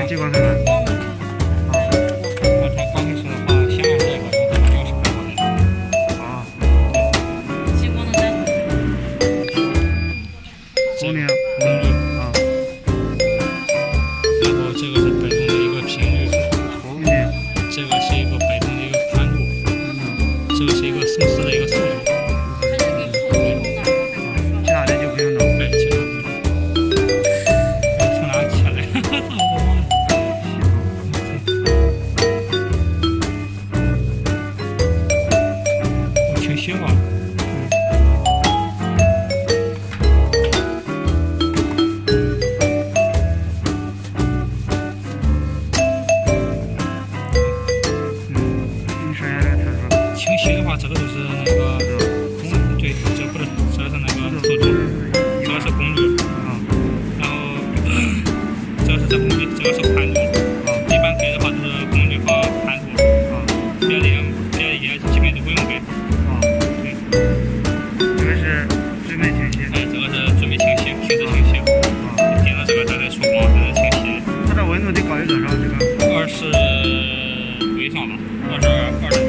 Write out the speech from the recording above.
激光看看。我这光是的话，显然这个用这个60块钱。啊，激光的单独。红绿红绿。啊，然后这个是被动的一个频率，红绿这个是一个被动的一个宽度，这个是一个送时的一个速度。它这个手机从哪儿看看？其他的就不用弄。对，其他不用。从哪儿起来？我忘了。我听写吧。你说一下这个特殊。清晰的话，这个就是那个红，对，这不是，这是那个速度，这个是功率，啊然后这个是这功率，这个是宽度。一般给的话就是功率和宽度，啊别也基本就不用给。啊，对，这个是准备清晰。哎，这个是准备清晰，平时清晰。啊，点到这个它在出光，它是清晰的。它的温度得高于多少？这个20度以上吧，22、23。